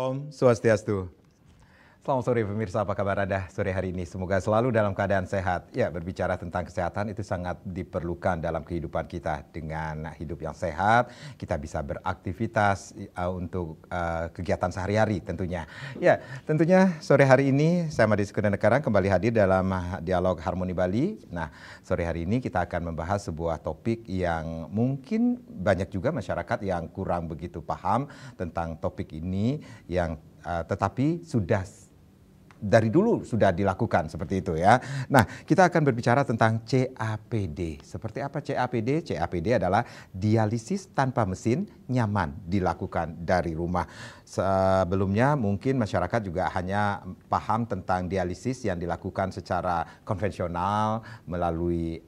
Om Swastiastu. Selamat sore pemirsa, apa kabar Anda sore hari ini? Semoga selalu dalam keadaan sehat. Ya, berbicara tentang kesehatan itu sangat diperlukan dalam kehidupan kita. Dengan hidup yang sehat, kita bisa beraktivitas untuk kegiatan sehari-hari tentunya. Ya, tentunya sore hari ini saya Madi Sekudanegarang kembali hadir dalam Dialog Harmoni Bali. Nah, sore hari ini kita akan membahas sebuah topik yang mungkin banyak juga masyarakat yang kurang begitu paham tentang topik ini, yang tetapi dari dulu sudah dilakukan seperti itu ya. Nah, kita akan berbicara tentang CAPD. Seperti apa CAPD? CAPD adalah dialisis tanpa mesin, nyaman dilakukan dari rumah. Sebelumnya mungkin masyarakat juga hanya paham tentang dialisis yang dilakukan secara konvensional melalui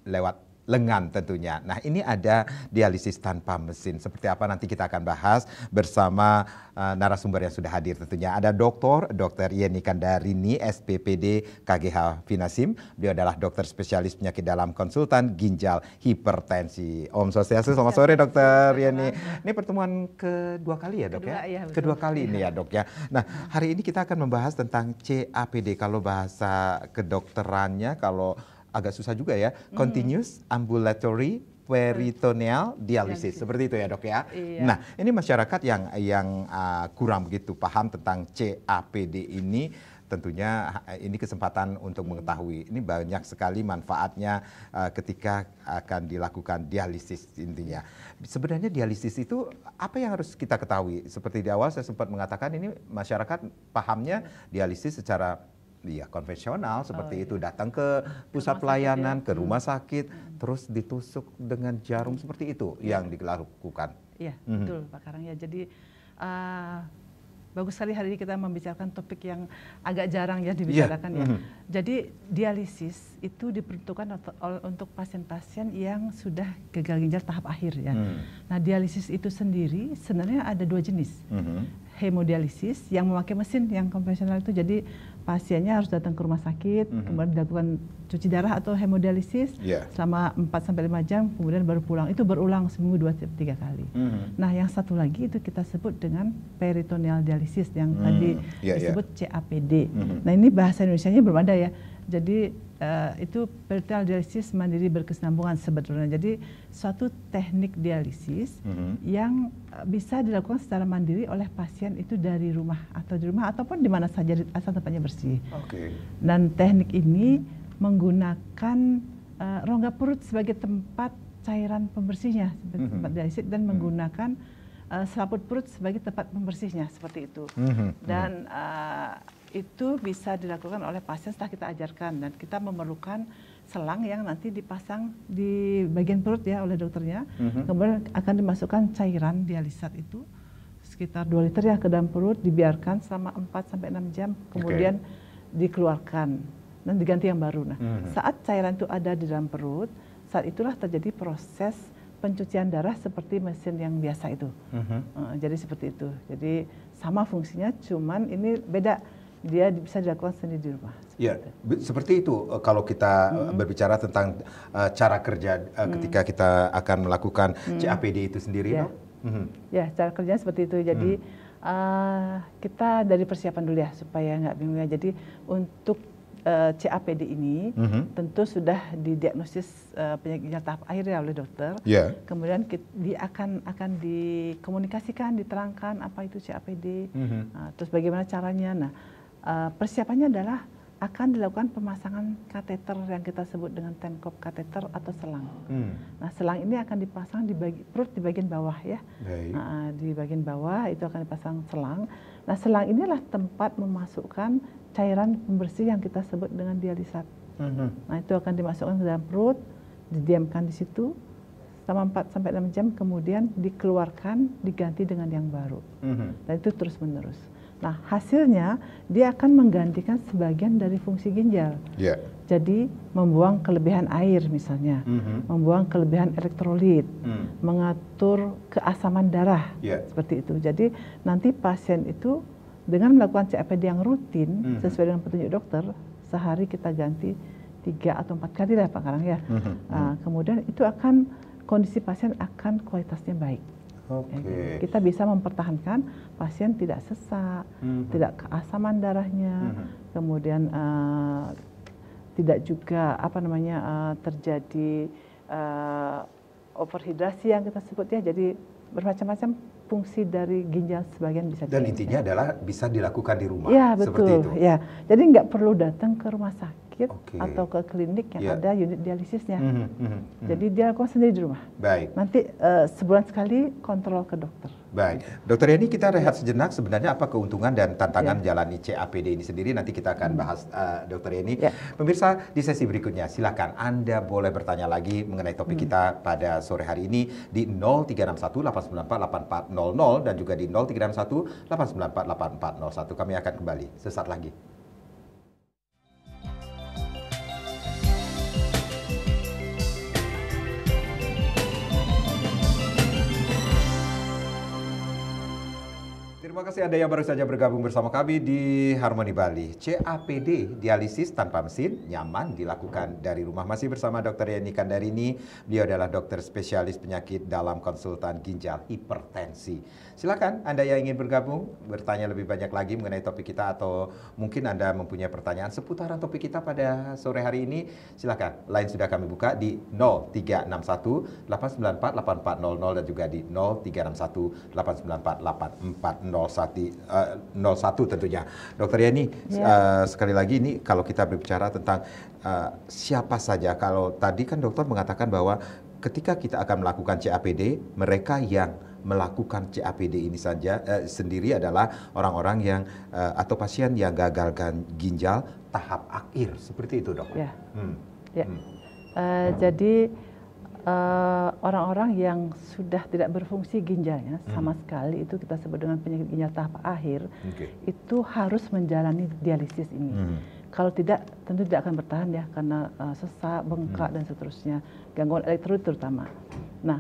lewat lengan tentunya. Nah, ini ada dialisis tanpa mesin. Seperti apa nanti kita akan bahas bersama narasumber yang sudah hadir tentunya. Ada Dr. Yeni Kandarini, SPPD KGH Finasim. Beliau adalah dokter spesialis penyakit dalam, konsultan ginjal, hipertensi. Om Swastiastu, selamat sore Dr. Yeni. Ini pertemuan kedua kali ya Dok ya? Kedua kali ini ya Dok ya. Nah, hari ini kita akan membahas tentang CAPD. Kalau bahasa kedokterannya, kalau agak susah juga ya, continuous ambulatory peritoneal dialysis, seperti itu ya Dok ya. Iya. Nah, ini masyarakat yang kurang begitu paham tentang CAPD ini, tentunya ini kesempatan untuk mengetahui. Ini banyak sekali manfaatnya ketika akan dilakukan dialisis intinya. Sebenarnya dialisis itu apa yang harus kita ketahui? Seperti di awal saya sempat mengatakan, ini masyarakat pahamnya dialisis secara konvensional seperti itu, datang ke pusat pelayanan, ke rumah sakit, terus ditusuk dengan jarum seperti itu yang dilakukan. Iya, betul Pak Karang ya. Jadi bagus sekali hari ini kita membicarakan topik yang agak jarang ya dibicarakan ya. Jadi dialisis itu diperuntukkan untuk pasien-pasien yang sudah gagal ginjal tahap akhir ya. Nah, dialisis itu sendiri sebenarnya ada dua jenis. Hemodialisis yang memakai mesin yang konvensional itu, jadi pasiennya harus datang ke rumah sakit, kemudian dilakukan cuci darah atau hemodialisis selama 4-5 jam, kemudian baru pulang. Itu berulang seminggu 2-3 kali. Nah, yang satu lagi itu kita sebut dengan peritoneal dialisis yang tadi disebut CAPD. Nah, ini bahasa Indonesianya belum ada ya. Jadi itu peritoneal dialisis mandiri berkesinambungan sebetulnya. Jadi suatu teknik dialisis yang bisa dilakukan secara mandiri oleh pasien itu dari rumah ataupun di mana saja asal tempatnya bersih. Dan teknik ini menggunakan rongga perut sebagai tempat cairan pembersihnya sebagai tempat dialisis, dan menggunakan selaput perut sebagai tempat pembersihnya seperti itu. Dan itu bisa dilakukan oleh pasien setelah kita ajarkan, dan kita memerlukan selang yang nanti dipasang di bagian perut ya oleh dokternya. Kemudian akan dimasukkan cairan dialisat itu sekitar 2 liter ya ke dalam perut, dibiarkan selama 4-6 jam, kemudian dikeluarkan dan diganti yang baru. Nah, saat cairan itu ada di dalam perut, saat itulah terjadi proses pencucian darah seperti mesin yang biasa itu. Jadi seperti itu. Jadi sama fungsinya, cuman ini beda. Dia bisa dilakukan sendiri di rumah. Ya, seperti itu. Kalau kita berbicara tentang cara kerja ketika kita akan melakukan CAPD itu sendiri, ya. Ya, cara kerjanya seperti itu. Jadi kita dari persiapan dulu ya, supaya nggak bingung ya. Jadi untuk CAPD ini tentu sudah didiagnosis penyakit ginjal tahap akhir ya oleh dokter. Kemudian dia akan dikomunikasikan, diterangkan apa itu CAPD, terus bagaimana caranya. Nah, persiapannya adalah akan dilakukan pemasangan kateter yang kita sebut dengan Tenkop kateter atau selang. Nah, selang ini akan dipasang di perut di bagian bawah ya. Di bagian bawah itu akan dipasang selang. Nah, selang inilah tempat memasukkan cairan pembersih yang kita sebut dengan dialisat. Nah, itu akan dimasukkan ke dalam perut, didiamkan di situ selama 4-6 jam, kemudian dikeluarkan, diganti dengan yang baru. Dan itu terus menerus. Nah, hasilnya dia akan menggantikan sebagian dari fungsi ginjal. Jadi membuang kelebihan air misalnya, membuang kelebihan elektrolit, mengatur keasaman darah, seperti itu. Jadi nanti pasien itu dengan melakukan CAPD yang rutin sesuai dengan petunjuk dokter, sehari kita ganti 3 atau 4 kali lah Pak Karang ya. Kemudian itu akan kondisi pasien akan kualitasnya baik. Kita bisa mempertahankan pasien tidak sesak, tidak keasaman darahnya, kemudian tidak juga terjadi overhidrasi yang kita sebut ya. Jadi bermacam-macam fungsi dari ginjal sebagian bisa. Dan intinya adalah bisa dilakukan di rumah. Ya, betul. Seperti itu. Ya, jadi nggak perlu datang ke rumah sakit atau ke klinik yang ada unit dialisisnya. Jadi dia lakukan sendiri di rumah. Baik. Nanti sebulan sekali kontrol ke dokter. Baik, Dokter Yani, kita rehat sejenak. Sebenarnya apa keuntungan dan tantangan jalani CAPD ini sendiri? Nanti kita akan bahas, Dokter Yani. Pemirsa, di sesi berikutnya silakan Anda boleh bertanya lagi mengenai topik kita pada sore hari ini di 0361 894 8400 dan juga di 0361 894 8401. Kami akan kembali sesaat lagi. Terima kasih Anda yang baru saja bergabung bersama kami di Harmoni Bali. CAPD, dialisis tanpa mesin, nyaman dilakukan dari rumah. Masih bersama Dr. Yani Kandarini. Beliau adalah dokter spesialis penyakit dalam konsultan ginjal hipertensi. Silakan Anda yang ingin bergabung, bertanya lebih banyak lagi mengenai topik kita, atau mungkin Anda mempunyai pertanyaan seputaran topik kita pada sore hari ini. Silakan, line sudah kami buka di 0361 894 8400 dan juga di 0361 894 8401 tentunya. Dokter Yani, sekali lagi ini kalau kita berbicara tentang siapa saja, kalau tadi kan dokter mengatakan bahwa ketika kita akan melakukan CAPD, mereka yang melakukan CAPD ini saja sendiri adalah orang-orang yang atau pasien yang gagal ginjal tahap akhir, seperti itu, Dok. Jadi orang-orang yang sudah tidak berfungsi ginjalnya sama sekali, itu kita sebut dengan penyakit ginjal tahap akhir, itu harus menjalani dialisis ini. Kalau tidak, tentu tidak akan bertahan ya, karena sesak, bengkak dan seterusnya, gangguan elektrolit terutama. Nah,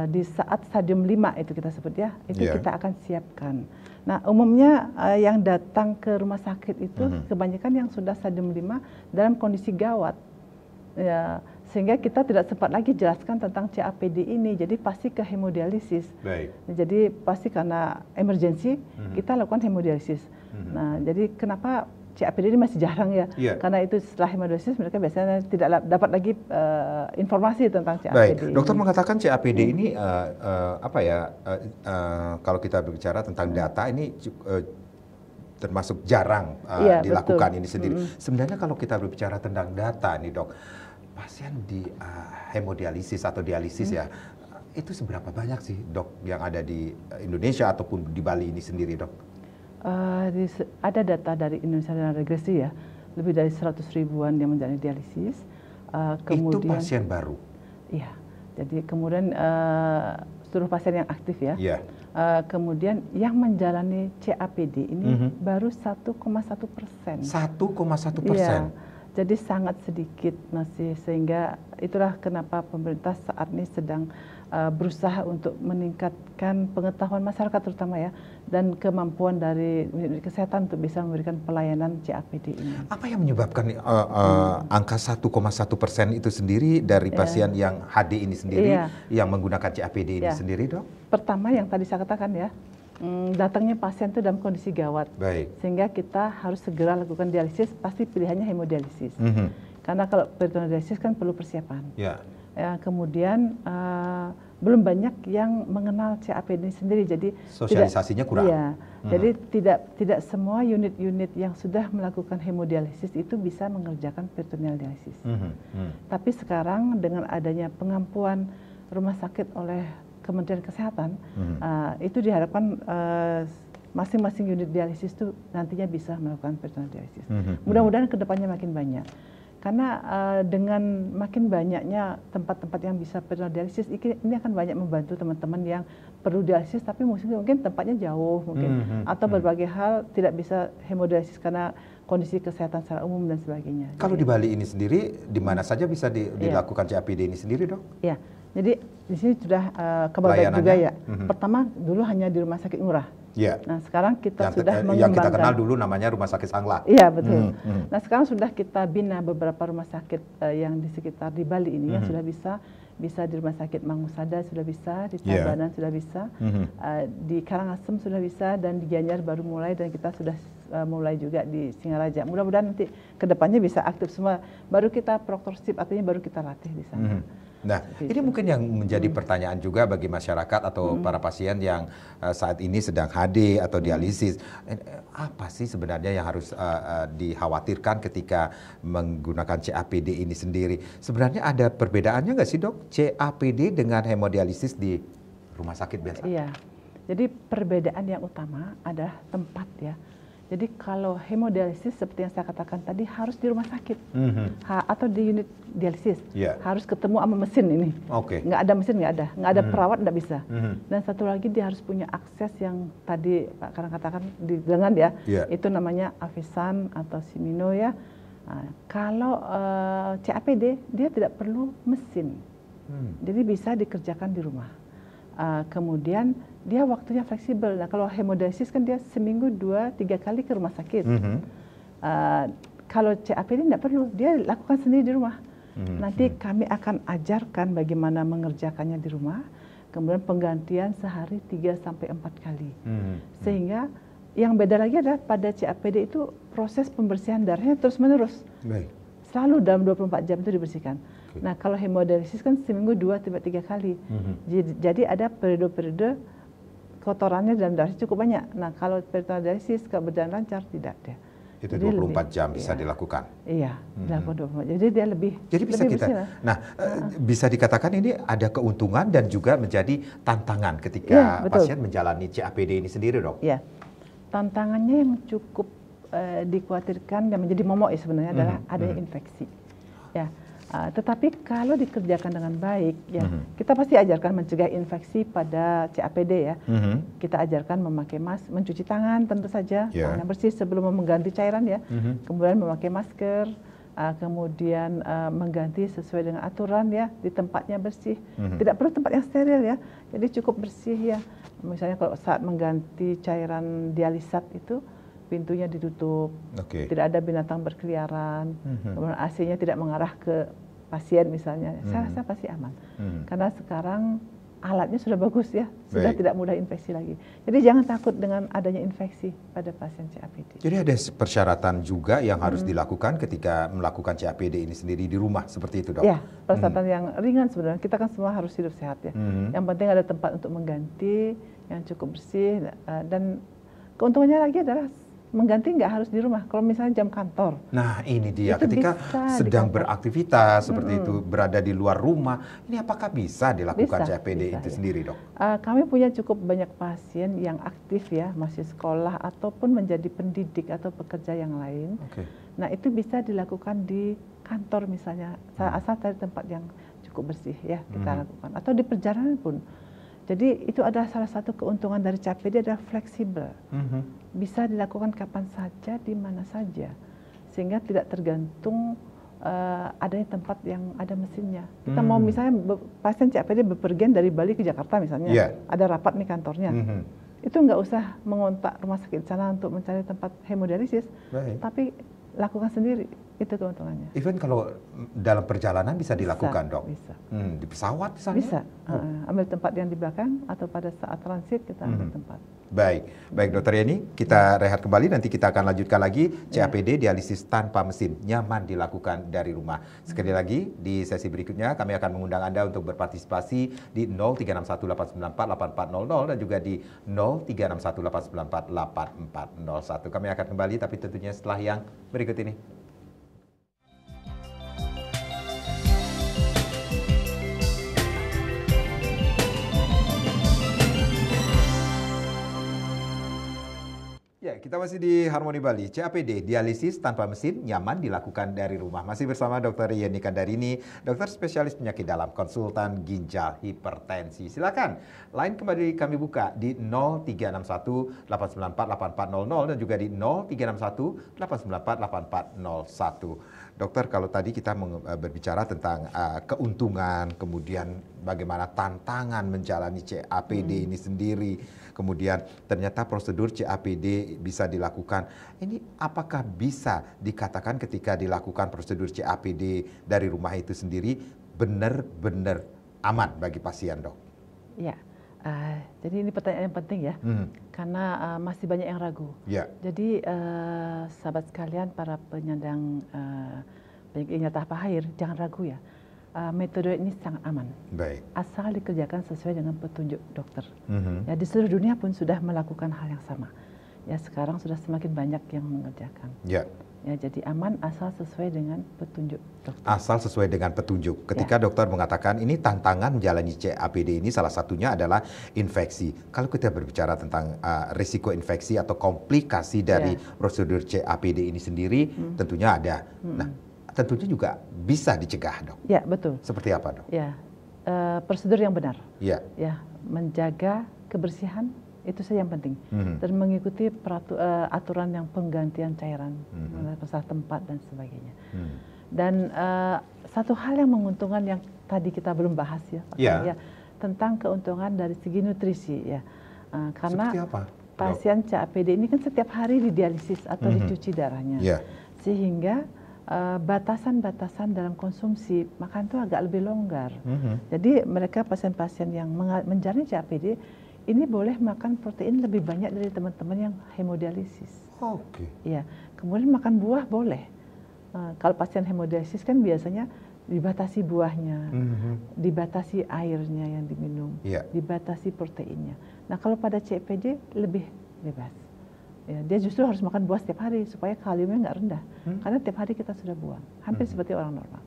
di saat stadium 5 itu kita sebut ya, itu kita akan siapkan. Nah, umumnya yang datang ke rumah sakit itu kebanyakan yang sudah stadium 5 dalam kondisi gawat. Ya, sehingga kita tidak sempat lagi jelaskan tentang CAPD ini, jadi pasti ke hemodialisis. Jadi pasti karena emergensi kita lakukan hemodialisis. Nah, jadi kenapa CAPD ini masih jarang ya? Karena itu setelah hemodialisis mereka biasanya tidak dapat lagi informasi tentang CAPD. Baik, dokter mengatakan CAPD ini kalau kita berbicara tentang data ini termasuk jarang dilakukan ini sendiri. Sebenarnya kalau kita berbicara tentang data nih, Dok, pasien di hemodialisis atau dialisis ya, itu seberapa banyak sih, Dok, yang ada di Indonesia ataupun di Bali ini sendiri, Dok? Ada data dari Indonesia dan regresi ya, lebih dari 100 ribuan yang menjalani dialisis. Kemudian, itu pasien baru? Iya, jadi kemudian seluruh pasien yang aktif ya. Kemudian yang menjalani CAPD ini baru 1,1%. 1,1%? Jadi sangat sedikit masih, sehingga itulah kenapa pemerintah saat ini sedang berusaha untuk meningkatkan pengetahuan masyarakat terutama ya, dan kemampuan dari unit kesehatan untuk bisa memberikan pelayanan CAPD ini. Apa yang menyebabkan angka 1,1% itu sendiri dari pasien yang HD ini sendiri yang menggunakan CAPD ini sendiri, Dok? Pertama yang tadi saya katakan ya, datangnya pasien itu dalam kondisi gawat, sehingga kita harus segera lakukan dialisis. Pasti pilihannya hemodialisis, karena kalau peritoneal dialisis kan perlu persiapan. Kemudian belum banyak yang mengenal CAPD sendiri, jadi sosialisasinya kurang. Jadi tidak semua unit-unit yang sudah melakukan hemodialisis itu bisa mengerjakan peritoneal dialisis. Tapi sekarang dengan adanya pengampuan rumah sakit oleh Kementerian Kesehatan, itu diharapkan masing-masing unit dialisis itu nantinya bisa melakukan peritoneal dialisis. Mudah-mudahan kedepannya makin banyak. Karena dengan makin banyaknya tempat-tempat yang bisa peritoneal dialisis, ini akan banyak membantu teman-teman yang perlu dialisis tapi mungkin tempatnya jauh atau berbagai hal tidak bisa hemodialisis karena kondisi kesehatan secara umum dan sebagainya. Kalau di Bali ini sendiri, di mana saja bisa dilakukan CAPD ini sendiri, Dok? Ya, jadi di sini sudah kabar baik juga ya. Pertama dulu hanya di Rumah Sakit Ngurah. Nah sekarang kita sudah mengembangkan. Yang kita kenal dulu namanya Rumah Sakit Sangla. Iya betul. Nah sekarang sudah kita bina beberapa rumah sakit yang di sekitar di Bali ini yang sudah bisa bisa di Rumah Sakit Mangusada sudah bisa, di Tabanan sudah bisa, di Karangasem sudah bisa, dan di Gianyar baru mulai, dan kita sudah mulai juga di Singaraja. Mudah-mudahan nanti kedepannya bisa aktif semua. Baru kita proktorship, artinya baru kita latih di sana. Nah, ini mungkin yang menjadi pertanyaan juga bagi masyarakat atau para pasien yang saat ini sedang HD atau dialisis. Apa sih sebenarnya yang harus dikhawatirkan ketika menggunakan CAPD ini sendiri? Sebenarnya ada perbedaannya nggak sih, Dok, CAPD dengan hemodialisis di rumah sakit biasa? Iya, jadi perbedaan yang utama adalah tempat ya. Jadi kalau hemodialisis seperti yang saya katakan tadi harus di rumah sakit atau di unit dialisis, harus ketemu sama mesin ini. Nggak ada mesin, nggak ada perawat, nggak bisa. Dan satu lagi dia harus punya akses yang tadi Pak Karang katakan di lengan ya, itu namanya Avisan atau Simino ya. Nah, kalau CAPD dia tidak perlu mesin, jadi bisa dikerjakan di rumah. Kemudian dia waktunya fleksibel. Nah, kalau hemodialisis kan dia seminggu 2-3 kali ke rumah sakit. Kalau CAPD tidak perlu, dia lakukan sendiri di rumah. Nanti kami akan ajarkan bagaimana mengerjakannya di rumah. Kemudian penggantian sehari 3-4 kali. Sehingga yang beda lagi adalah pada CAPD itu proses pembersihan darahnya terus menerus. Selalu dalam 24 jam itu dibersihkan. Nah, kalau hemodialisis kan seminggu 2-3 kali. Jadi ada periode-periode kotorannya dalam darah cukup banyak. Nah, kalau periode dialisis kalau berjalan lancar tidak ada. Itu 24 jam bisa dilakukan. Iya, dilakukan 24 jam. Jadi dia lebih. Jadi bisa lebih kita. Nah, bisa dikatakan ini ada keuntungan dan juga menjadi tantangan ketika pasien menjalani CAPD ini sendiri, Dok. Iya. Tantangannya yang cukup dikhawatirkan yang menjadi momok ya sebenarnya adalah adanya infeksi. Ya. Tetapi kalau dikerjakan dengan baik, ya kita pasti ajarkan mencegah infeksi pada CAPD ya. Kita ajarkan memakai masker, mencuci tangan tentu saja, tangan yang bersih sebelum mengganti cairan ya. Kemudian memakai masker, kemudian mengganti sesuai dengan aturan ya, di tempatnya bersih. Tidak perlu tempat yang steril ya, jadi cukup bersih ya. Misalnya kalau saat mengganti cairan dialisat itu pintunya ditutup, tidak ada binatang berkeliaran, kemudian AC-nya tidak mengarah ke pasien misalnya, saya rasa pasti aman. Karena sekarang alatnya sudah bagus ya, sudah tidak mudah infeksi lagi. Jadi jangan takut dengan adanya infeksi pada pasien CAPD. Jadi ada persyaratan juga yang harus dilakukan ketika melakukan CAPD ini sendiri di rumah, seperti itu, Dok? Ya, persyaratan yang ringan sebenarnya. Kita kan semua harus hidup sehat ya. Yang penting ada tempat untuk mengganti yang cukup bersih, dan keuntungannya lagi adalah mengganti nggak harus di rumah. Kalau misalnya jam kantor. Nah, ini dia ketika sedang beraktivitas seperti itu, berada di luar rumah, ini apakah bisa dilakukan CAPD itu sendiri, Dok? Kami punya cukup banyak pasien yang aktif ya, masih sekolah ataupun menjadi pendidik atau pekerja yang lain. Nah, itu bisa dilakukan di kantor misalnya, asal cari tempat yang cukup bersih ya, kita lakukan. Atau di perjalanan pun. Jadi itu adalah salah satu keuntungan dari CAPD adalah fleksibel. Bisa dilakukan kapan saja, di mana saja. Sehingga tidak tergantung adanya tempat yang ada mesinnya. Kita mau misalnya pasien CAPD bepergian dari Bali ke Jakarta misalnya, ada rapat nih kantornya. Itu nggak usah mengontak rumah sakit sana untuk mencari tempat hemodialisis, tapi lakukan sendiri. Itu keuntungannya. Even kalau dalam perjalanan bisa dilakukan, Dok? Bisa. Di pesawat misalnya? Bisa. Ambil tempat yang di belakang atau pada saat transit kita ambil tempat. Baik Dokter Yeni, kita rehat kembali, nanti kita akan lanjutkan lagi CAPD dialisis tanpa mesin, nyaman dilakukan dari rumah. Sekali lagi, di sesi berikutnya kami akan mengundang Anda untuk berpartisipasi di 0361894800 dan juga di 0361894841. Kami akan kembali, tapi tentunya setelah yang berikut ini. Ya, kita masih di Harmoni Bali. CAPD, dialisis tanpa mesin, nyaman dilakukan dari rumah. Masih bersama Dr. Yeni Kandarini, dokter spesialis penyakit dalam, konsultan ginjal hipertensi. Silakan, line kembali kami buka di 036189484400 dan juga di 036189484401. Dokter, kalau tadi kita berbicara tentang keuntungan, kemudian bagaimana tantangan menjalani CAPD ini sendiri, kemudian ternyata prosedur CAPD bisa dilakukan. Ini apakah bisa dikatakan ketika dilakukan prosedur CAPD dari rumah itu sendiri benar-benar aman bagi pasien, Dok? Ya, jadi ini pertanyaan yang penting ya, karena masih banyak yang ragu. Ya. Jadi sahabat sekalian, para penyandang penyakit ginjal tahap akhir, jangan ragu ya. Metode ini sangat aman. Baik. Asal dikerjakan sesuai dengan petunjuk dokter. Ya, di seluruh dunia pun sudah melakukan hal yang sama. Ya, sekarang sudah semakin banyak yang mengerjakan. Ya. Ya, jadi aman asal sesuai dengan petunjuk dokter. Asal sesuai dengan petunjuk. Ketika dokter mengatakan ini tantangan menjalani CAPD ini salah satunya adalah infeksi. Kalau kita berbicara tentang risiko infeksi atau komplikasi dari prosedur CAPD ini sendiri, tentunya ada. Nah, tentunya juga bisa dicegah, Dok. Ya, betul. Seperti apa, Dok? Ya, prosedur yang benar. Ya. Ya, menjaga kebersihan itu saja yang penting. Dan mengikuti aturan yang penggantian cairan, masalah tempat dan sebagainya. Dan satu hal yang menguntungkan yang tadi kita belum bahas ya, tentang keuntungan dari segi nutrisi ya. Karena seperti apa, pasien CAPD ini kan setiap hari didialisis atau dicuci darahnya. Sehingga batasan-batasan dalam konsumsi makan itu agak lebih longgar. Jadi mereka pasien-pasien yang menjalani CAPD ini boleh makan protein lebih banyak dari teman-teman yang hemodialisis. Oke. Ya, kemudian makan buah boleh. Kalau pasien hemodialisis kan biasanya dibatasi buahnya, dibatasi airnya yang diminum, dibatasi proteinnya. Nah, kalau pada CAPD lebih bebas. Ya, dia justru harus makan buah setiap hari supaya kaliumnya nggak rendah. Karena tiap hari kita sudah buang, hampir seperti orang normal.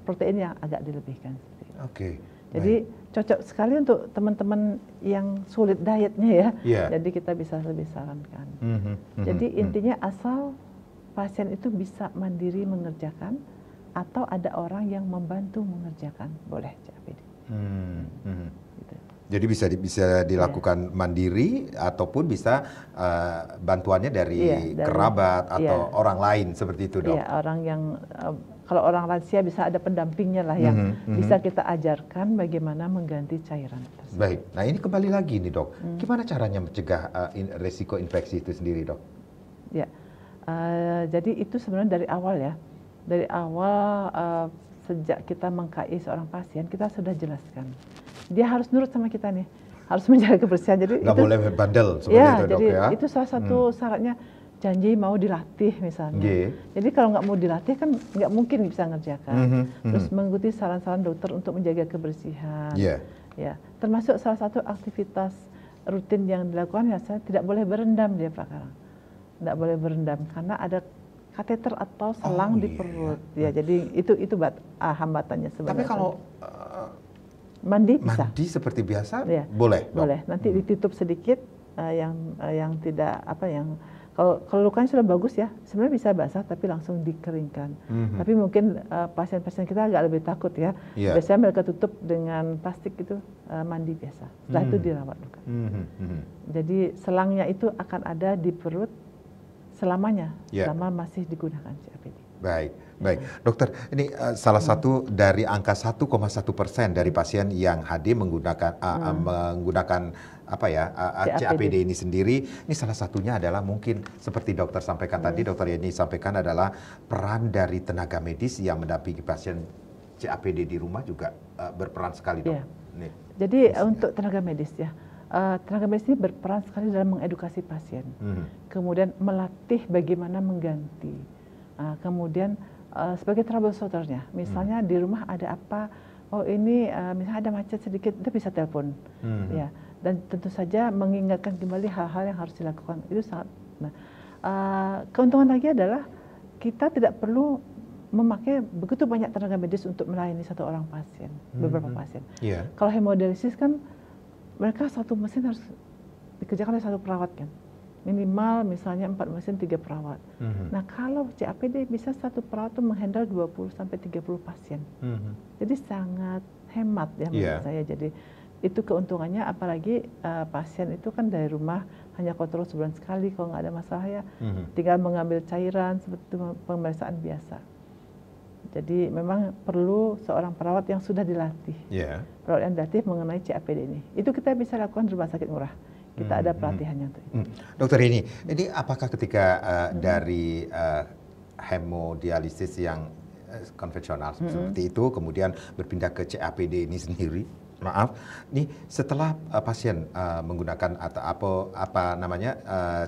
Protein yang agak dilebihkan. Oke. Jadi cocok sekali untuk teman-teman yang sulit dietnya ya. Jadi kita bisa lebih sarankan. Jadi intinya asal pasien itu bisa mandiri mengerjakan atau ada orang yang membantu mengerjakan, boleh CAPD. Gitu. Jadi bisa dilakukan mandiri ataupun bisa bantuannya dari kerabat atau orang lain seperti itu, Dok. Iya, orang yang kalau orang lansia bisa ada pendampingnya lah yang bisa kita ajarkan bagaimana mengganti cairan tersebut. Baik, nah ini kembali lagi nih, Dok. Gimana caranya mencegah resiko infeksi itu sendiri, Dok? Ya, jadi itu sebenarnya dari awal ya. Dari awal sejak kita meng-KI seorang pasien, kita sudah jelaskan. Dia harus nurut sama kita nih, harus menjaga kebersihan. Jadi nggak boleh bandel seperti itu, Dok, jadi ya? itu salah satu syaratnya. Janji mau dilatih misalnya. Jadi kalau nggak mau dilatih kan nggak mungkin bisa ngerjakan. Terus mengikuti saran-saran dokter untuk menjaga kebersihan. Ya, termasuk salah satu aktivitas rutin yang dilakukan ya, saya tidak boleh berendam dia Pak Karang. Tidak boleh berendam karena ada kateter atau selang di perut. Ya, jadi itu hambatannya sebenarnya. Tapi kalau mandi bisa. Mandi seperti biasa boleh. Boleh. Nanti ditutup sedikit yang tidak kalau lukanya sudah bagus ya, sebenarnya bisa basah tapi langsung dikeringkan. Tapi mungkin pasien-pasien kita agak lebih takut ya. Biasanya mereka tutup dengan plastik itu, mandi biasa. Setelah itu dirawat luka. Jadi selangnya itu akan ada di perut selamanya, selama masih digunakan CAPD. Baik. Dokter, ini salah satu dari angka 1,1% dari pasien yang HD menggunakan CAPD ini sendiri. Ini salah satunya adalah mungkin seperti dokter sampaikan tadi, Dokter Yeni sampaikan adalah peran dari tenaga medis yang mendampingi pasien CAPD di rumah juga berperan sekali, Dok. Jadi untuk tenaga medis ya. Tenaga medis ini berperan sekali dalam mengedukasi pasien, kemudian melatih bagaimana mengganti, kemudian sebagai troubleshooternya, misalnya di rumah ada apa, ini misalnya ada macet sedikit, dia bisa telepon, ya, dan tentu saja mengingatkan kembali hal-hal yang harus dilakukan itu sangat. Keuntungan lagi adalah kita tidak perlu memakai begitu banyak tenaga medis untuk melayani satu orang pasien, beberapa pasien. Kalau hemodialisis kan mereka satu mesin harus dikerjakan oleh satu perawat kan, minimal misalnya 4 mesin 3 perawat. Nah kalau CAPD bisa satu perawat tuh menghandle 20 sampai 30 pasien. Jadi sangat hemat ya menurut saya. Jadi itu keuntungannya, apalagi pasien itu kan dari rumah hanya kontrol sebulan sekali kalau nggak ada masalah ya, tinggal mengambil cairan seperti pemeriksaan biasa. Jadi memang perlu seorang perawat yang sudah dilatih, perawat yang dilatih mengenai CAPD ini. Itu kita bisa lakukan di rumah sakit murah. Kita ada pelatihannya untuk itu. Dokter ini apakah ketika dari hemodialisis yang konvensional seperti itu, kemudian berpindah ke CAPD ini sendiri. Maaf, nih setelah pasien menggunakan atau apa namanya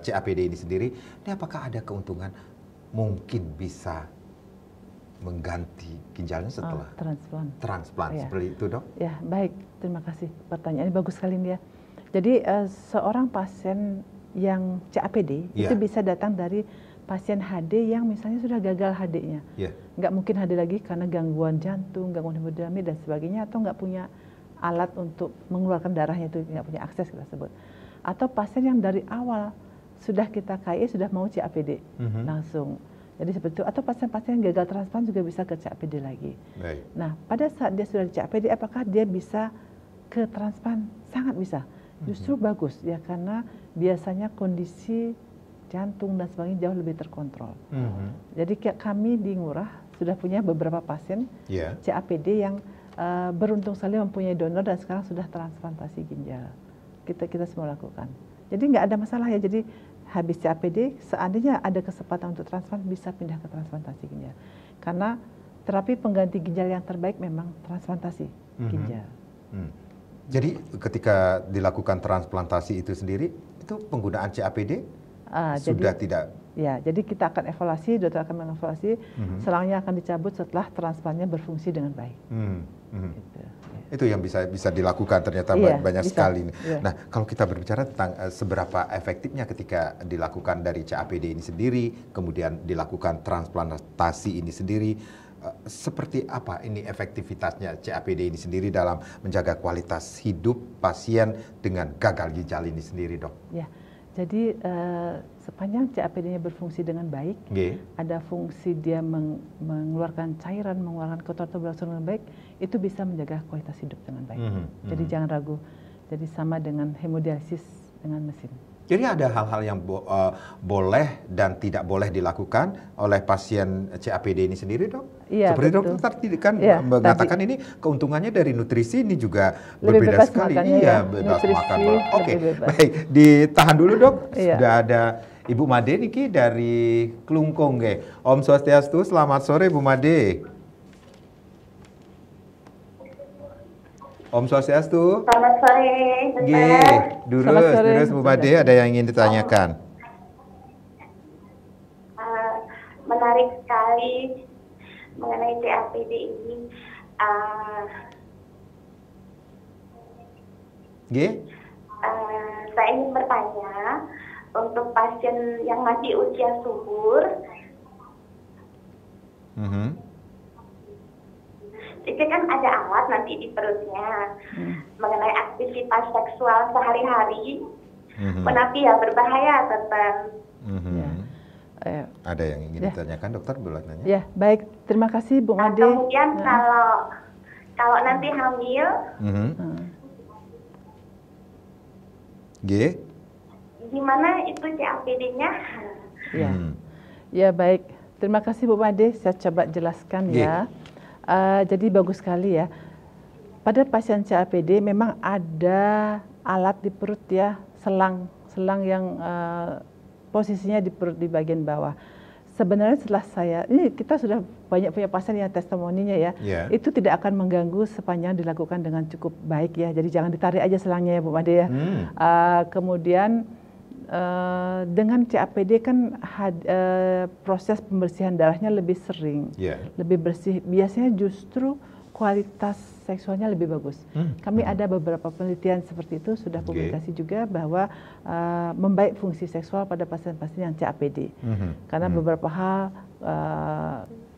CAPD ini sendiri, ini apakah ada keuntungan mungkin bisa mengganti ginjalnya setelah transplant ya. seperti itu, Dok? Ya, baik. Terima kasih. Pertanyaannya bagus sekali dia. Jadi seorang pasien yang CAPD itu bisa datang dari pasien HD yang misalnya sudah gagal HD-nya. Nggak mungkin HD lagi karena gangguan jantung, gangguan hemodinamik dan sebagainya, atau nggak punya alat untuk mengeluarkan darahnya, itu nggak punya akses kita sebut. Atau pasien yang dari awal sudah kita KI sudah mau CAPD langsung. Jadi seperti itu. Atau pasien-pasien yang gagal transplant juga bisa ke CAPD lagi. Nah, pada saat dia sudah di CAPD, apakah dia bisa ke transplant? Sangat bisa. Justru bagus ya, karena biasanya kondisi jantung dan sebagainya jauh lebih terkontrol. Jadi kami di Ngurah sudah punya beberapa pasien CAPD yang beruntung sekali mempunyai donor dan sekarang sudah transplantasi ginjal. Kita semua lakukan. Jadi nggak ada masalah ya. Jadi habis CAPD, seandainya ada kesempatan untuk transplant, bisa pindah ke transplantasi ginjal. Karena terapi pengganti ginjal yang terbaik memang transplantasi ginjal. Jadi ketika dilakukan transplantasi itu sendiri, itu penggunaan CAPD sudah tidak. Ya, jadi kita akan evaluasi, dokter akan mengevaluasi, selangnya akan dicabut setelah transplantnya berfungsi dengan baik. Gitu. Itu yang bisa dilakukan ternyata banyak sekali. Nah, kalau kita berbicara tentang seberapa efektifnya ketika dilakukan dari CAPD ini sendiri, kemudian dilakukan transplantasi ini sendiri, seperti apa ini efektivitasnya CAPD ini sendiri dalam menjaga kualitas hidup pasien dengan gagal ginjal ini sendiri, Dok? Ya, jadi sepanjang CAPD-nya berfungsi dengan baik, ada fungsi dia mengeluarkan cairan, mengeluarkan kotoran tubuh dengan baik, itu bisa menjaga kualitas hidup dengan baik. Jadi jangan ragu. Jadi sama dengan hemodialisis dengan mesin. Jadi ada hal-hal yang boleh dan tidak boleh dilakukan oleh pasien CAPD ini sendiri, Dok? Iya, seperti dokter tadi kan mengatakan ini keuntungannya dari nutrisi ini juga lebih berbeda sekali. Iya, bebas makan. Oke, baik. Ditahan dulu, Dok. Sudah ada Ibu Made niki dari Klungkung. Om Swastiastu, selamat sore Bu Made. Om Swastiastu. Selamat sore. Durus Bu Made, ada yang ingin ditanyakan. Menarik sekali mengenai CAPD ini. Saya ingin bertanya, untuk pasien yang masih usia subur, itu kan ada alat nanti di perutnya mengenai aktivitas seksual sehari-hari, menapi ya berbahaya tetap. Ada yang ingin ditanyakan, dokter boleh nanya? Ya, baik. Terima kasih Bu Made. Kemudian kalau nanti hamil, gimana itu CAPD-nya? Ya, baik. Terima kasih Bu Made. Saya coba jelaskan ya. Jadi bagus sekali ya. Pada pasien CAPD memang ada alat di perut ya, selang yang posisinya di perut di bagian bawah. Sebenarnya setelah ini kita sudah banyak punya pasien yang testimoninya ya, itu tidak akan mengganggu sepanjang dilakukan dengan cukup baik ya. Jadi jangan ditarik aja selangnya ya Bu Made ya. Kemudian dengan CAPD kan proses pembersihan darahnya lebih sering, lebih bersih. Biasanya justru kualitas seksualnya lebih bagus. Kami ada beberapa penelitian seperti itu, sudah publikasi juga bahwa membaik fungsi seksual pada pasien-pasien yang CAPD. Karena beberapa hal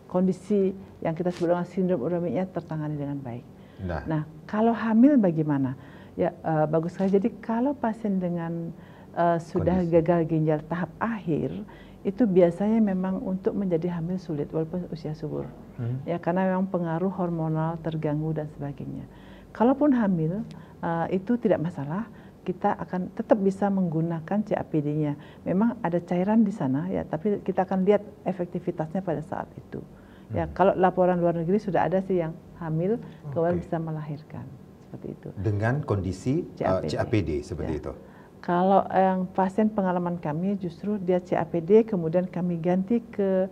kondisi yang kita sebut dengan sindrom uremiknya tertangani dengan baik. Nah, kalau hamil bagaimana? Ya bagus sekali. Jadi kalau pasien dengan sudah gagal ginjal tahap akhir, itu biasanya memang untuk menjadi hamil sulit walaupun usia subur. Ya karena memang pengaruh hormonal terganggu dan sebagainya. Kalaupun hamil itu tidak masalah, kita akan tetap bisa menggunakan CAPD-nya. Memang ada cairan di sana ya, tapi kita akan lihat efektivitasnya pada saat itu. Ya kalau laporan luar negeri sudah ada sih yang hamil kemudian bisa melahirkan seperti itu. Dengan kondisi CAPD seperti itu. Kalau yang pasien pengalaman kami justru dia CAPD kemudian kami ganti ke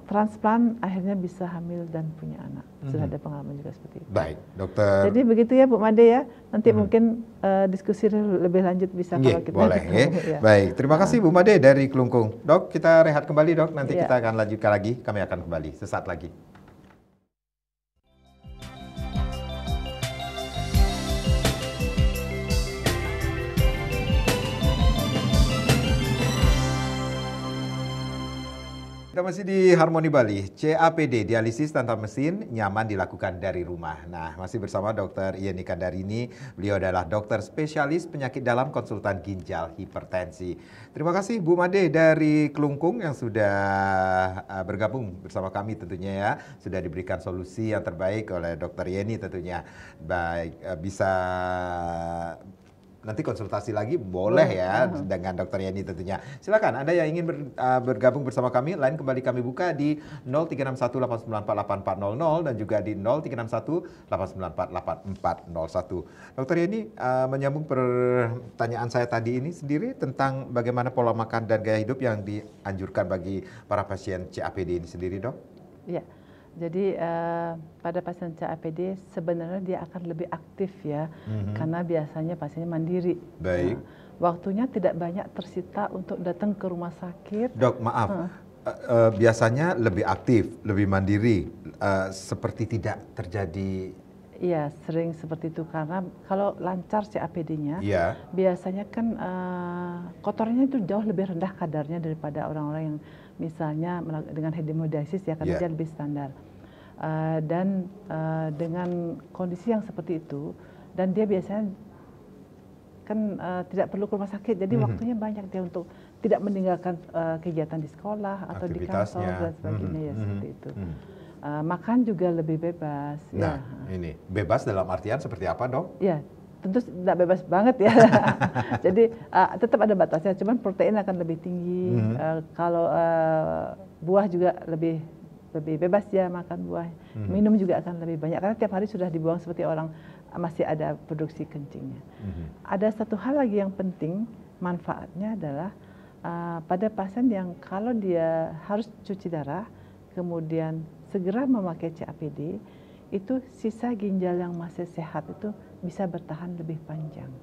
transplant akhirnya bisa hamil dan punya anak. Sudah ada pengalaman juga seperti itu. Baik, dokter. Jadi begitu ya Bu Made ya. Nanti mungkin diskusi lebih lanjut bisa kalau kita boleh. ya. Baik, terima kasih Bu Made dari Kelungkung. Dok, kita rehat kembali dok. Nanti kita akan lanjutkan lagi. Kami akan kembali sesaat lagi. Kita masih di Harmoni Bali, CAPD, dialisis tanpa mesin, nyaman dilakukan dari rumah. Nah, masih bersama Dr. Yeni Kandarini, beliau adalah dokter spesialis penyakit dalam konsultan ginjal hipertensi. Terima kasih Bu Made dari Kelungkung yang sudah bergabung bersama kami tentunya ya. Sudah diberikan solusi yang terbaik oleh Dr. Yeni tentunya. Baik, bisa nanti konsultasi lagi boleh ya dengan Dr. Yeni tentunya. Silakan Anda yang ingin bergabung bersama kami, line kembali kami buka di 0361894800 dan juga di 0361894841. Dr. Yeni, menyambung pertanyaan saya tadi ini sendiri tentang bagaimana pola makan dan gaya hidup yang dianjurkan bagi para pasien CAPD ini sendiri, Dok? Iya. Jadi pada pasien CAPD sebenarnya dia akan lebih aktif ya, karena biasanya pasiennya mandiri. Baik. Waktunya tidak banyak tersita untuk datang ke rumah sakit. Dok, maaf, biasanya lebih aktif, lebih mandiri, seperti tidak terjadi. Iya, sering seperti itu karena kalau lancar CAPD-nya, biasanya kan kotorannya itu jauh lebih rendah kadarnya daripada orang-orang yang misalnya dengan hemodialisis ya, karena dia lebih standar. Dan dengan kondisi yang seperti itu, dan dia biasanya kan tidak perlu ke rumah sakit, jadi waktunya banyak dia untuk tidak meninggalkan kegiatan di sekolah atau di kantor dan sebagainya ya seperti itu. Makan juga lebih bebas. Nah, ini bebas dalam artian seperti apa, Dok? Ya, tentu tidak bebas banget ya. Jadi tetap ada batasnya, cuman protein akan lebih tinggi. Kalau buah juga lebih bebas ya makan buah. Minum juga akan lebih banyak karena tiap hari sudah dibuang seperti orang masih ada produksi kencingnya. Ada satu hal lagi yang penting, manfaatnya adalah pada pasien yang kalau dia harus cuci darah, kemudian segera memakai CAPD, itu sisa ginjal yang masih sehat itu bisa bertahan lebih panjang.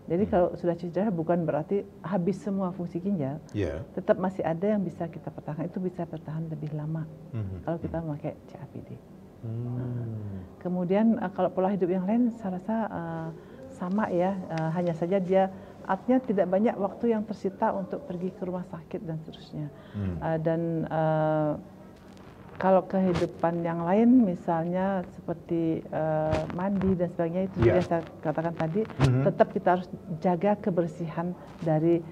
Jadi kalau sudah cuci darah bukan berarti habis semua fungsi ginjal, tetap masih ada yang bisa kita pertahankan, itu bisa bertahan lebih lama kalau kita memakai CAPD. Kemudian kalau pola hidup yang lain saya rasa sama ya, hanya saja dia artinya tidak banyak waktu yang tersita untuk pergi ke rumah sakit dan seterusnya. Dan kalau kehidupan yang lain misalnya seperti mandi dan sebagainya itu yang saya katakan tadi, tetap kita harus jaga kebersihan dari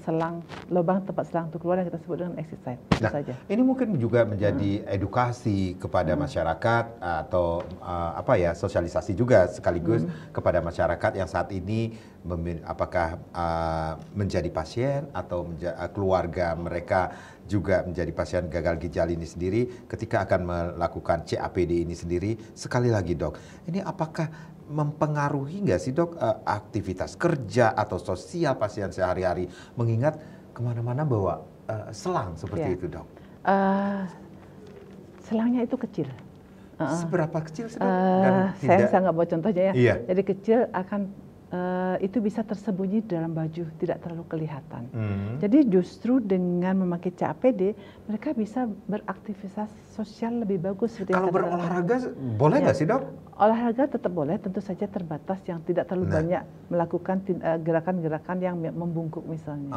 selang lubang tempat selang untuk keluar yang kita sebut dengan exit site. Itu saja. Ini mungkin juga menjadi edukasi kepada masyarakat atau sosialisasi juga sekaligus kepada masyarakat yang saat ini apakah menjadi pasien atau keluarga mereka juga menjadi pasien gagal ginjal ini sendiri ketika akan melakukan CAPD ini sendiri. Sekali lagi Dok, ini apakah mempengaruhi nggak sih Dok aktivitas kerja atau sosial pasien sehari-hari mengingat kemana-mana bawa selang seperti itu Dok? Selangnya itu kecil. Seberapa kecil sih Dok? Saya nggak bawa contohnya ya. Iya. Jadi kecil akan itu bisa tersembunyi dalam baju, tidak terlalu kelihatan. Jadi justru dengan memakai CAPD, mereka bisa beraktivitas sosial lebih bagus. Kalau berolahraga boleh nggak sih Dok? Olahraga tetap boleh, tentu saja terbatas yang tidak terlalu banyak melakukan gerakan-gerakan yang membungkuk misalnya.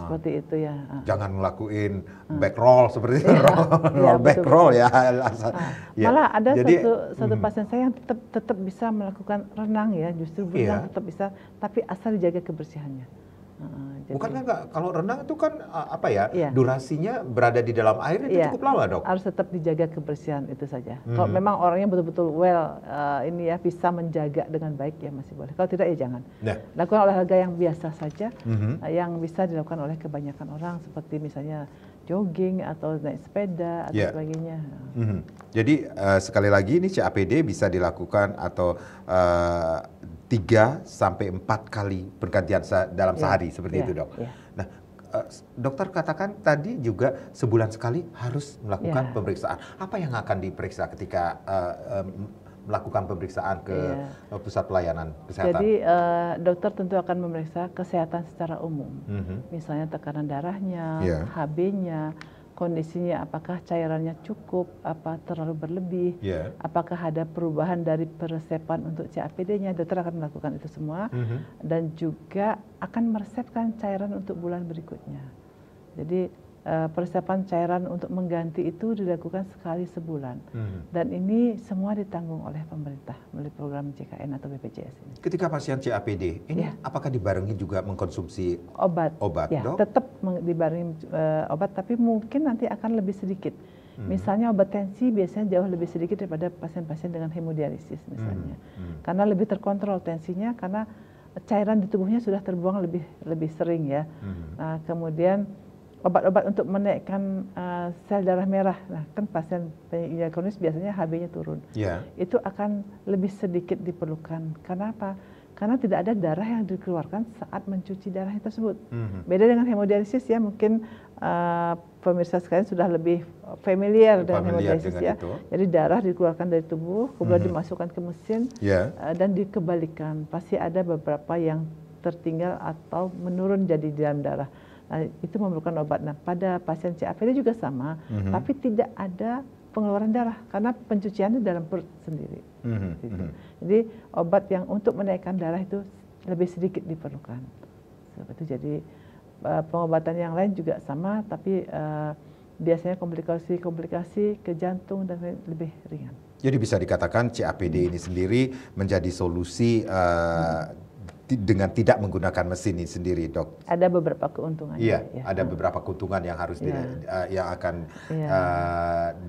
Seperti itu ya. Jangan ngelakuin back roll seperti itu, roll back roll ya. Malah ada satu pasien saya yang tetap bisa melakukan renang ya, justru berenang tetap bisa, tapi asal dijaga kebersihannya. Bukankah kalau renang itu kan durasinya berada di dalam air itu cukup lama Dok? Harus tetap dijaga kebersihan itu saja. Kalau memang orangnya betul-betul bisa menjaga dengan baik ya masih boleh. Kalau tidak ya jangan. Lakukan olahraga yang biasa saja, yang bisa dilakukan oleh kebanyakan orang seperti misalnya jogging atau naik sepeda atau sebagainya. Jadi sekali lagi ini CAPD bisa dilakukan atau 3 sampai 4 kali pergantian dalam sehari seperti itu Dok. Nah, dokter katakan tadi juga sebulan sekali harus melakukan pemeriksaan. Apa yang akan diperiksa ketika melakukan pemeriksaan ke pusat pelayanan kesehatan? Jadi dokter tentu akan memeriksa kesehatan secara umum, misalnya tekanan darahnya, HB-nya, kondisinya apakah cairannya cukup, apa terlalu berlebih, apakah ada perubahan dari peresepan untuk CAPD-nya, dokter akan melakukan itu semua, dan juga akan meresepkan cairan untuk bulan berikutnya. Jadi peresepan cairan untuk mengganti itu dilakukan sekali sebulan, dan ini semua ditanggung oleh pemerintah melalui program JKN atau BPJS ini. Ketika pasien CAPD ini apakah dibarengi juga mengkonsumsi obat, ya, dok? Tetap dibarengi obat, tapi mungkin nanti akan lebih sedikit. Misalnya obat tensi biasanya jauh lebih sedikit daripada pasien-pasien dengan hemodialisis misalnya, karena lebih terkontrol tensinya, karena cairan di tubuhnya sudah terbuang lebih sering ya. Nah, kemudian obat-obat untuk menaikkan sel darah merah, nah kan pasien penyakit kronis biasanya HB-nya turun, itu akan lebih sedikit diperlukan. Karena apa? Karena tidak ada darah yang dikeluarkan saat mencuci darah tersebut. Beda dengan hemodialisis ya, mungkin pemirsa sekalian sudah lebih familiar dengan hemodialisis ya. Jadi darah dikeluarkan dari tubuh, kemudian dimasukkan ke mesin dan dikembalikan. Pasti ada beberapa yang tertinggal atau menurun jadi di dalam darah. Nah, itu memerlukan obat. Nah, pada pasien CAPD juga sama, tapi tidak ada pengeluaran darah karena pencuciannya dalam perut sendiri. Jadi obat yang untuk menaikkan darah itu lebih sedikit diperlukan. Seperti itu. Jadi pengobatan yang lain juga sama, tapi biasanya komplikasi ke jantung dan lebih ringan. Jadi bisa dikatakan CAPD ini sendiri menjadi solusi dengan tidak menggunakan mesin ini sendiri, dok. Ada beberapa keuntungan. Iya, ada beberapa keuntungan yang harus yang akan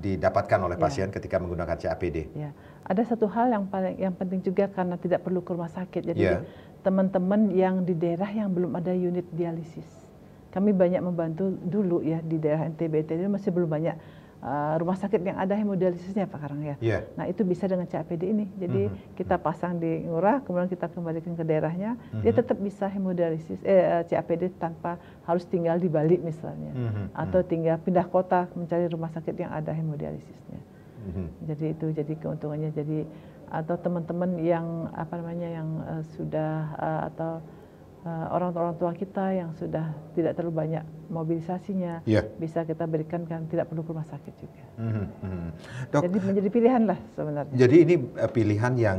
didapatkan oleh pasien ketika menggunakan CAPD. Ya. Ada satu hal yang penting juga karena tidak perlu ke rumah sakit. Jadi teman-teman yang di daerah yang belum ada unit dialisis, kami banyak membantu dulu ya di daerah NTB ini masih belum banyak rumah sakit yang ada hemodialisisnya Pak Karang ya. Nah itu bisa dengan CAPD ini. Jadi kita pasang di Ngurah, kemudian kita kembalikan ke daerahnya, dia tetap bisa hemodialisis CAPD tanpa harus tinggal di Bali misalnya, atau tinggal pindah kota mencari rumah sakit yang ada hemodialisisnya. Jadi itu jadi keuntungannya. Jadi atau teman-teman yang sudah atau orang tua kita yang sudah tidak terlalu banyak mobilisasinya, bisa kita berikan kan tidak perlu ke rumah sakit juga. Dok, jadi menjadi pilihan lah sebenarnya. Jadi ini pilihan yang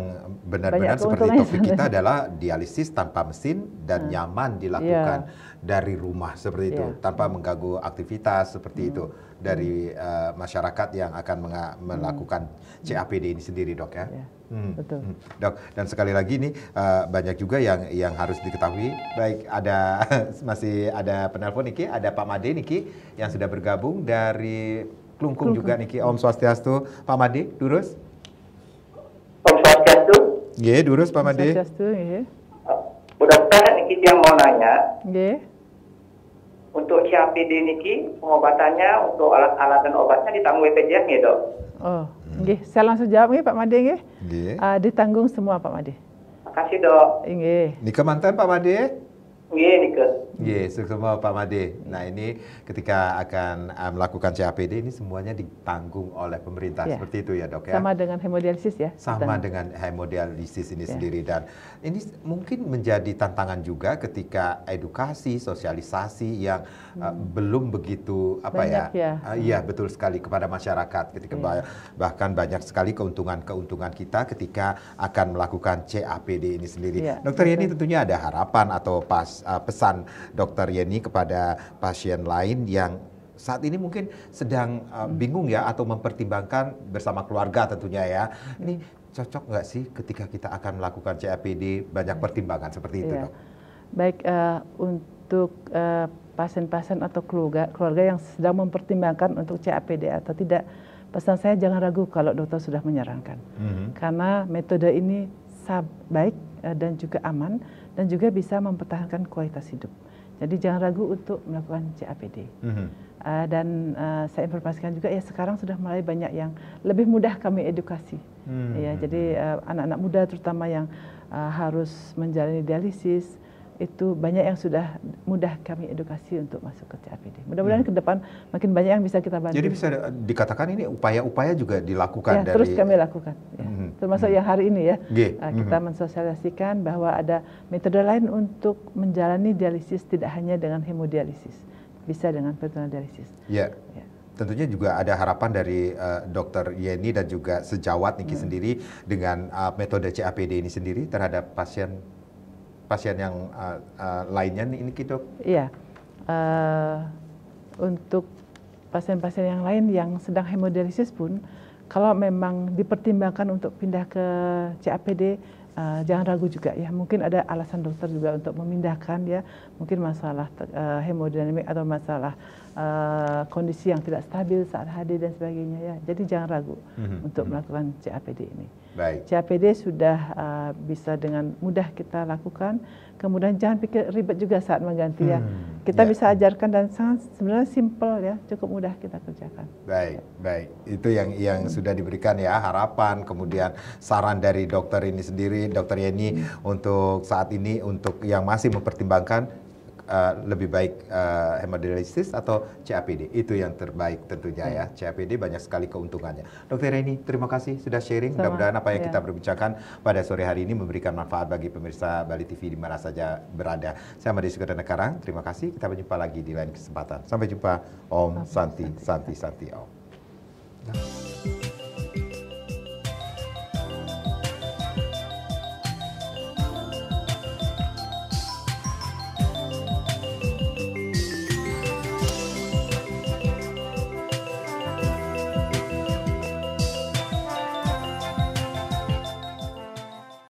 benar-benar seperti topik kita adalah dialisis tanpa mesin dan nyaman dilakukan dari rumah seperti itu, tanpa mengganggu aktivitas seperti itu dari masyarakat yang akan melakukan CAPD ini sendiri, dok ya. Betul. Dok, dan sekali lagi nih banyak juga yang harus diketahui. Baik, masih ada penelpon Niki, ada Pak Made Niki yang sudah bergabung dari Klungkung juga Niki. Om Swastiastu, Pak Made, durus. Om Swastiastu. Nggih, durus Pak Made. Swastiastu, nggih. Bu dokter, Niki yang mau nanya. Nggih. Untuk CAPD niki pengobatannya untuk alat-alat dan obatnya ditanggung BPJS nggih, Dok? Oh, nggih. Saya langsung jawab nggih Pak Made nggih. Ditanggung semua Pak Made. Makasih, Dok. Nggih. Nika mantan Pak Made? Nggih, Nika. Nggih, semua Pak Made. Nah, ini ketika akan melakukan CAPD ini semuanya ditanggung oleh pemerintah seperti itu ya, Dok ya. Sama dengan hemodialisis ya. Sama dengan hemodialisis ini sendiri, dan ini mungkin menjadi tantangan juga ketika edukasi, sosialisasi yang belum begitu iya betul sekali kepada masyarakat ketika bahkan banyak sekali keuntungan kita ketika akan melakukan CAPD ini sendiri. Dokter Yeni tentunya ada harapan atau pesan Dokter Yeni kepada pasien lain yang saat ini mungkin sedang bingung ya atau mempertimbangkan bersama keluarga tentunya ya. Ini cocok nggak sih ketika kita akan melakukan CAPD, banyak pertimbangan seperti itu, Dok? Baik, untuk pasien-pasien atau keluarga yang sedang mempertimbangkan untuk CAPD atau tidak, pesan saya jangan ragu kalau dokter sudah menyarankan. Karena metode ini baik dan juga aman dan juga bisa mempertahankan kualitas hidup. Jadi jangan ragu untuk melakukan CAPD. Dan saya informasikan juga ya sekarang sudah mulai banyak yang lebih mudah kami edukasi. Ya, jadi anak-anak muda terutama yang harus menjalani dialisis itu banyak yang sudah mudah kami edukasi untuk masuk ke CAPD. Mudah-mudahan ke depan makin banyak yang bisa kita bantu. Jadi bisa dikatakan ini upaya-upaya juga dilakukan ya, dari... terus kami lakukan. Ya. Termasuk yang hari ini ya, kita mensosialisasikan bahwa ada metode lain untuk menjalani dialisis tidak hanya dengan hemodialisis, bisa dengan peritoneal dialisis. Ya. Tentunya juga ada harapan dari Dr. Yeni dan juga sejawat Niki sendiri dengan metode CAPD ini sendiri terhadap pasien yang lainnya ini Dok? Iya, untuk pasien-pasien yang lain yang sedang hemodialisis pun, kalau memang dipertimbangkan untuk pindah ke CAPD, jangan ragu juga ya. Mungkin ada alasan dokter juga untuk memindahkan ya, mungkin masalah hemodinamik atau masalah kondisi yang tidak stabil saat hadir dan sebagainya ya. Jadi jangan ragu untuk melakukan CAPD ini. Baik. CAPD sudah bisa dengan mudah kita lakukan. Kemudian jangan pikir ribet juga saat mengganti ya. Kita bisa ajarkan dan sangat sebenarnya simple ya, cukup mudah kita kerjakan. Baik, baik. Itu yang sudah diberikan ya, harapan, kemudian saran dari dokter ini sendiri, Dokter Yeni untuk saat ini untuk yang masih mempertimbangkan lebih baik hemodialisis atau CAPD, itu yang terbaik tentunya ya. CAPD banyak sekali keuntungannya. Dokter Yeni, terima kasih sudah sharing. Mudah-mudahan apa yang kita berbincangkan pada sore hari ini memberikan manfaat bagi pemirsa Bali TV di mana saja berada. Saya Made Sukadana Karang, terima kasih. Kita berjumpa lagi di lain kesempatan. Sampai jumpa. Om Santi Santi Santi Om.